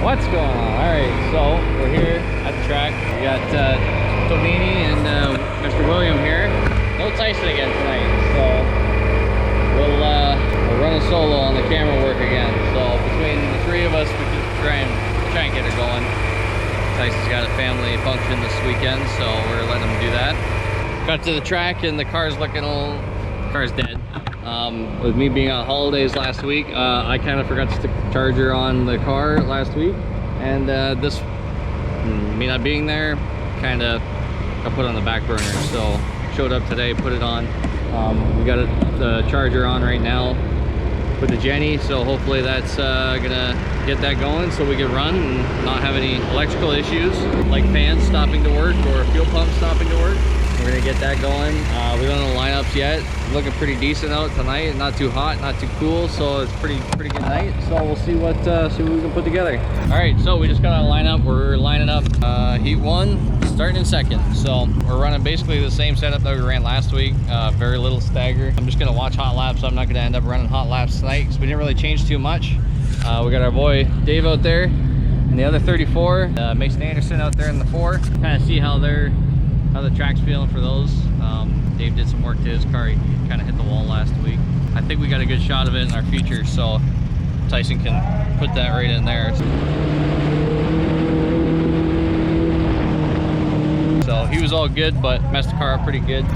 What's going on? Alright, so we're here at the track. We got Tonini and Mr. William here. No Tyson again tonight, so we're running solo on the camera work again. So between the three of us, we just try and get her going. Tyson's got a family function this weekend, so we're letting him do that. Got to the track and the car's looking car's dead. With me being on holidays last week, I kind of forgot to stick the charger on the car last week, and this, me not being there, kind of got put on the back burner. So showed up today, put it on. We got the charger on right now with the Jenny, so hopefully that's gonna get that going so we can run and not have any electrical issues like fans stopping to work or fuel pumps stopping to work. We're gonna get that going. We don't know lineups yet. Looking pretty decent out tonight. Not too hot, not too cool, so it's pretty good night. So we'll see what we can put together. All right, so we just got our lineup. We're lining up heat one, starting in second. So we're running basically the same setup that we ran last week. Very little stagger. I'm just gonna watch hot laps. I'm not gonna end up running hot laps tonight because we didn't really change too much. We got our boy Dave out there and the other 34. Mason Anderson out there in the 4. Kind of see how the track's feeling for those. Dave did some work to his car. He kind of hit the wall last week. I think we got a good shot of it in our feature, so Tyson can put that right in there. So he was all good, but messed the car up pretty good.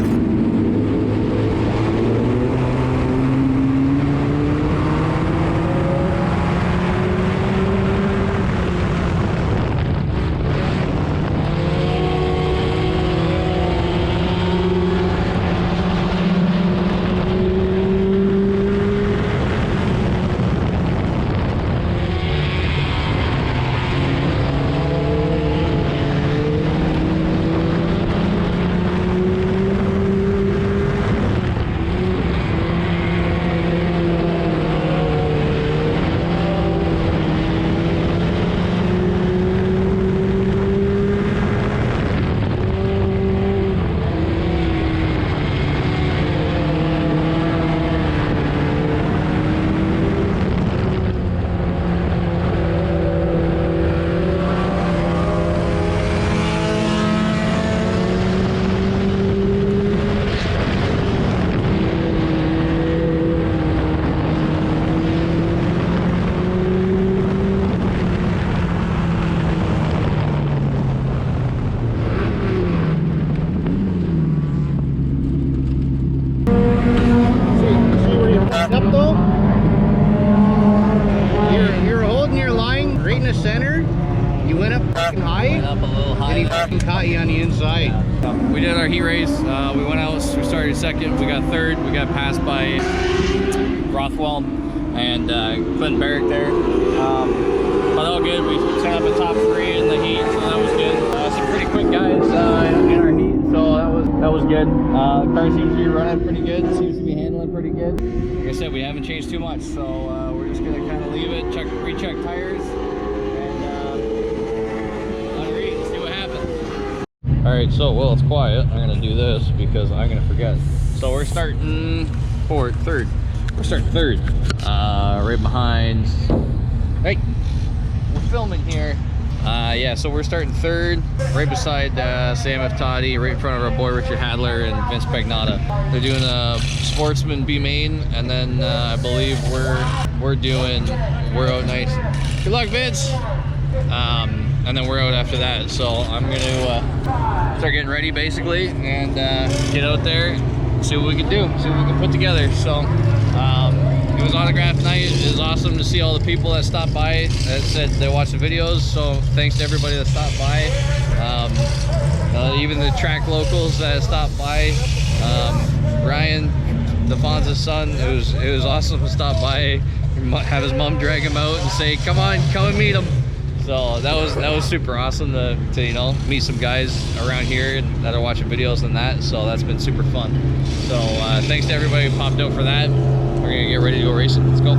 We did our heat race. We went out, we started second, we got third, we got passed by Rothwell and Clinton Barrick there. But all good. We set up a top 3 in the heat, so that was good. Some pretty quick guys in our heat, so that was good. The car seems to be running pretty good, seems to be handling pretty good. Like I said, we haven't changed too much, so we're just gonna kind of leave it, recheck tires. Alright, so while it's quiet, I'm gonna do this because I'm gonna forget. So we're starting third. We're starting third. Right behind. Hey, we're filming here. Yeah, so we're starting third, right beside Sam F. Toddy, right in front of our boy Richard Hadler and Vince Pagnotta. They're doing a Sportsman B main, and then I believe we're out nice. Good luck, Vince. And then we're out after that, so I'm gonna start getting ready basically and get out there, see what we can do, see what we can put together. So it was autograph night. It was awesome to see all the people that stopped by that said they watched the videos, so thanks to everybody that stopped by. Even the track locals that stopped by. Ryan, DeFonza's son, it was awesome to stop by, have his mom drag him out and say, come on, come and meet him. So that was super awesome to you know, meet some guys around here that are watching videos and that. So that's been super fun. So thanks to everybody who popped out for that. We're gonna get ready to go racing. Let's go.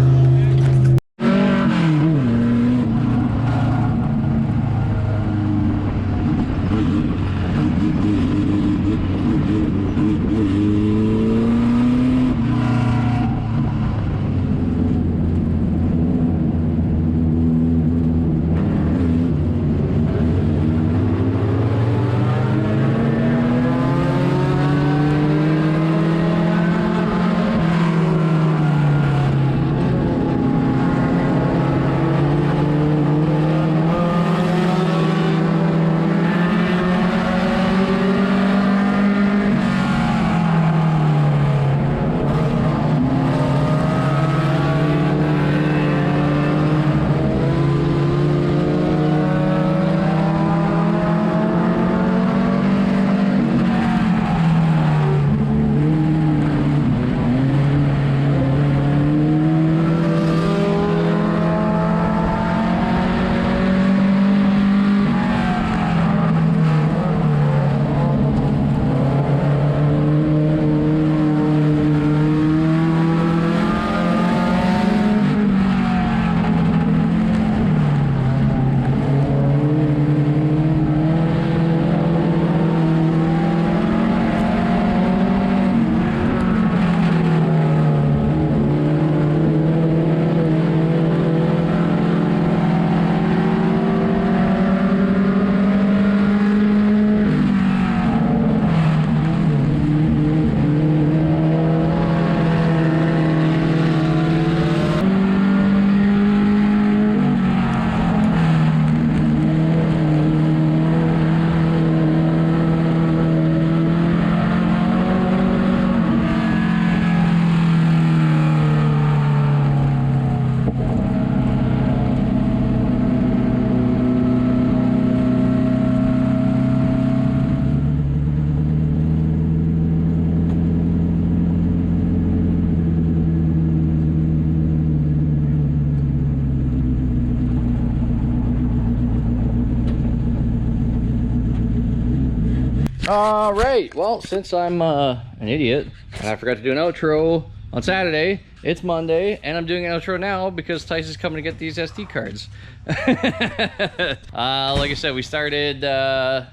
All right, well, since I'm an idiot and I forgot to do an outro on Saturday, it's Monday, and I'm doing an outro now because Tice is coming to get these SD cards. Like I said, we started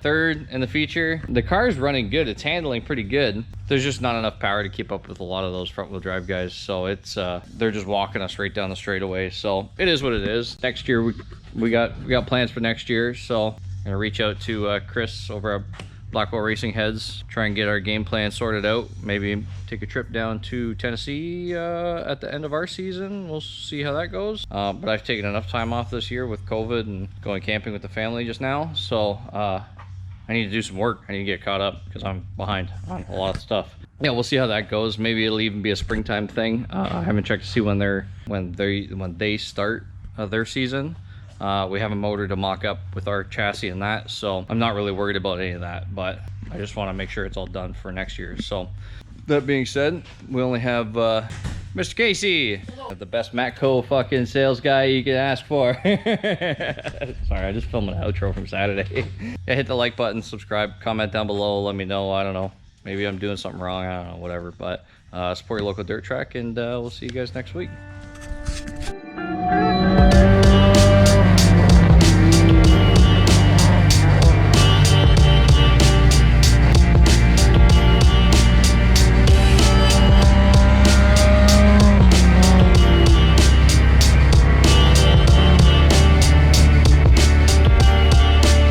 third in the feature. The car's running good. It's handling pretty good. There's just not enough power to keep up with a lot of those front-wheel drive guys, so it's they're just walking us right down the straightaway. So it is what it is. Next year, we got plans for next year, so I'm gonna reach out to Chris over at Blackwell Racing Heads, try and get our game plan sorted out. Maybe take a trip down to Tennessee at the end of our season. We'll see how that goes. But I've taken enough time off this year with COVID and going camping with the family just now. So I need to do some work. I need to get caught up because I'm behind on a lot of stuff. Yeah, we'll see how that goes. Maybe it'll even be a springtime thing. I haven't checked to see when they start their season. We have a motor to mock up with our chassis and that, so I'm not really worried about any of that, but I just want to make sure it's all done for next year. So that being said, we only have Mr. Casey, the best Matco fucking sales guy you can ask for. Sorry, I just filmed an outro from Saturday. Yeah, hit the like button, subscribe, comment down below, let me know. I don't know, maybe I'm doing something wrong, I don't know, whatever, but support your local dirt track, and we'll see you guys next week.